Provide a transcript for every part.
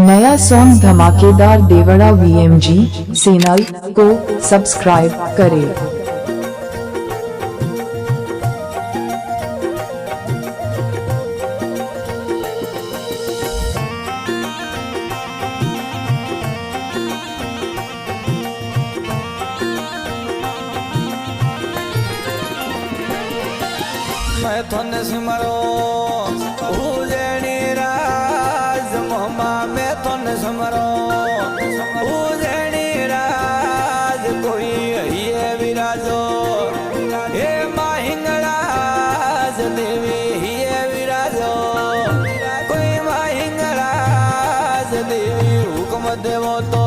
नया सॉन्ग धमाकेदार देवड़ा वीएमजी चैनल को सब्सक्राइब करें। मैं थोने सिमरो उजनी राज मोहम्मा मैं थोने सिमरो उजनी राज कोई ये विराजो हे माहिंगराज देवी ये विराजो कोई माहिंगराज देवी हुक्म देवो तो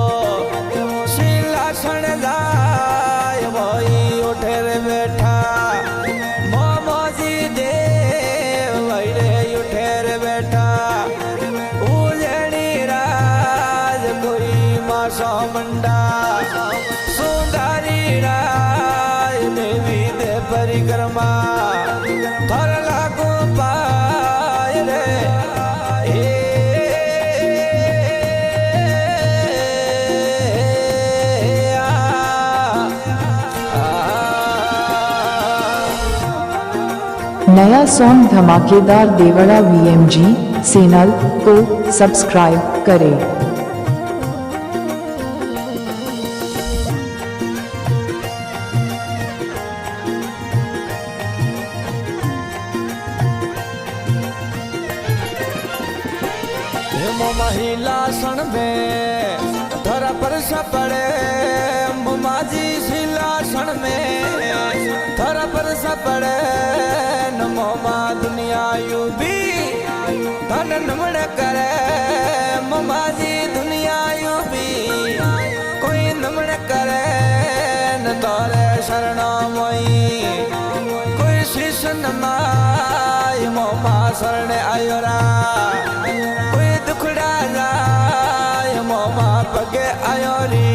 शिलासन जाय भाई उठे रे बैठा मंडा सुंदरी राय देवी दे परिक्रमा थर लागू पाय रे नया सॉन्ग धमाकेदार देवड़ा वीएमजी चैनल को सब्सक्राइब करें। महिला सन में धरा पर सपड़े माजी सिलासन में धरा पर सपड़े नमो माँ दुनिया यूबी धन नमण करे माजी दुनिया यूबी कोई नमण करे न तोरे शरणा मोई कोई शिशन माय मोमा शरण आयोरा पगे आयोरी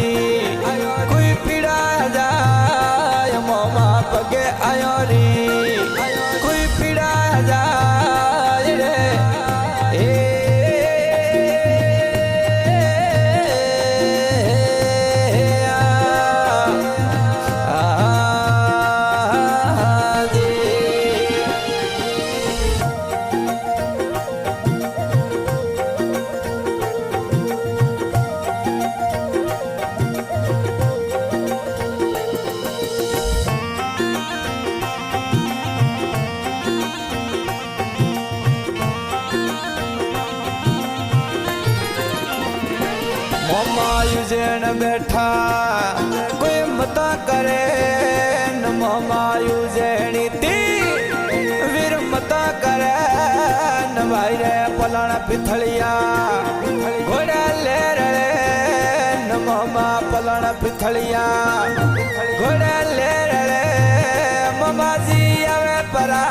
कोई पीड़ा जाय मोमा पगे आयोरी कोई पीड़ा जाय रे मायूजन बैठा कोई मता करे न मायूजनी ती वीर मता करे न भाई रे पलाना पिथलिया घोड़ा ले रे न मामा पलाना पिथलिया घोड़ा ले रे मामा जी आवे परा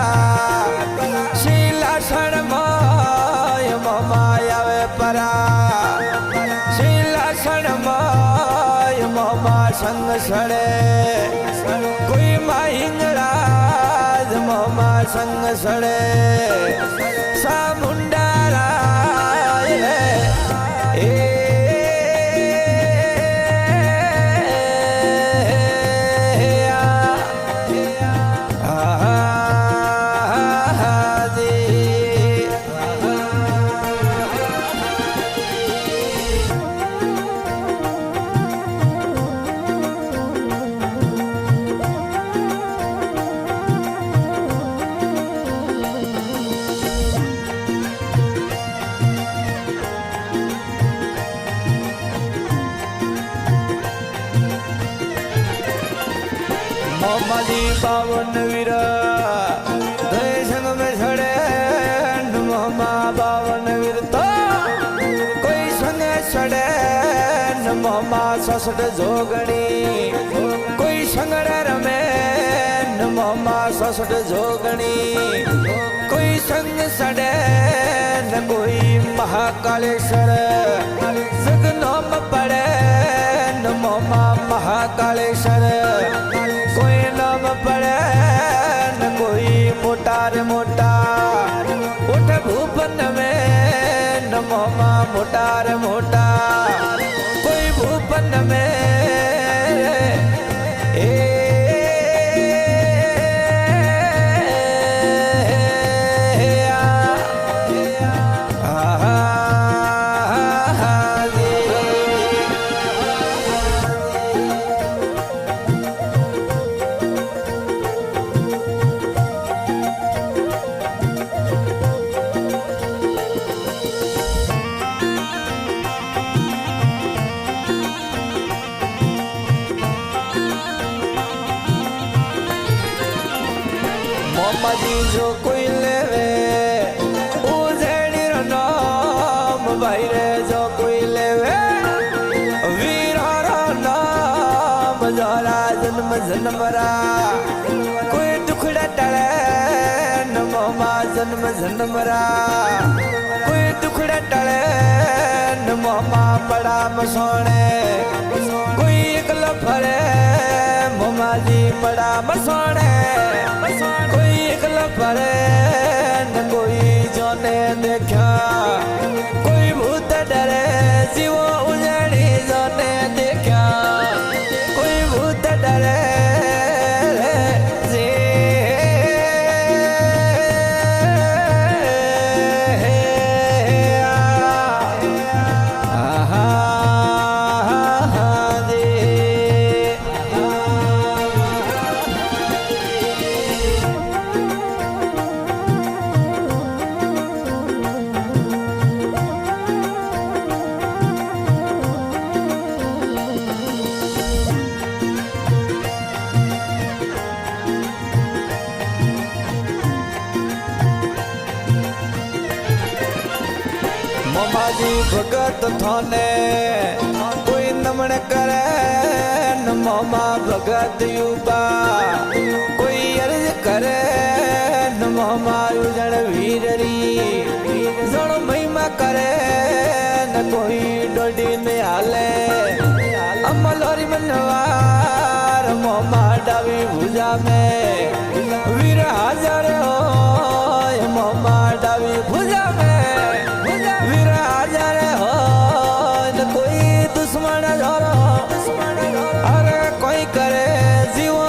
शिलासन माय मामा आवे परा मोमा संग सड़े कोई माहिंगराज मोमा संग सड़े सामुंडा मोमाली बावन वीर संग में छड़े मोमा बावन वीर तो कोई संग छड़े मोमा ससुर जोगणी कोई संगड़ रमे मोमा ससुर जोगणी कोई संग सड़े न कोई महाकालेश्वर सगनोम पड़े न मोमा महाकालेश्वर कोई नाम पड़े न कोई मोटा रे मोटा उठ भूपन में नमो माँ मोटा रे मोटा कोई भूपन में मोमाजी जो कोई लेवे उजेड़ी रो नाम भाई रे जो कोई लेवे वीरा रो नाम जोरा जन्म जन्मरा कोई टुकड़ा टले न मोमा जन्म जन्मरा कोई टुकड़ा टले न मोमा बड़ा मसोने कोई एकला फरे मोमा जी बड़ा मसोने कोई एकला परे न कोई जोने देखा कोई भूत डरे जीवो उजड़ी जोने देखा कोई भूत डरे जी मोमाजी भगत थाने कोई नमन करे न मोमा भगत युबा कोई अर्ज करे न मोमा उजड़ वीररी जण महिमा करे न कोई डोडी में हाले अमलोरी मनवार मोमा डावी भुजा में वीर हाजर हो मोमा डावी भुजा में वीर हाजर हो न कोई दुश्मन झरो अरे कोई करे जीवो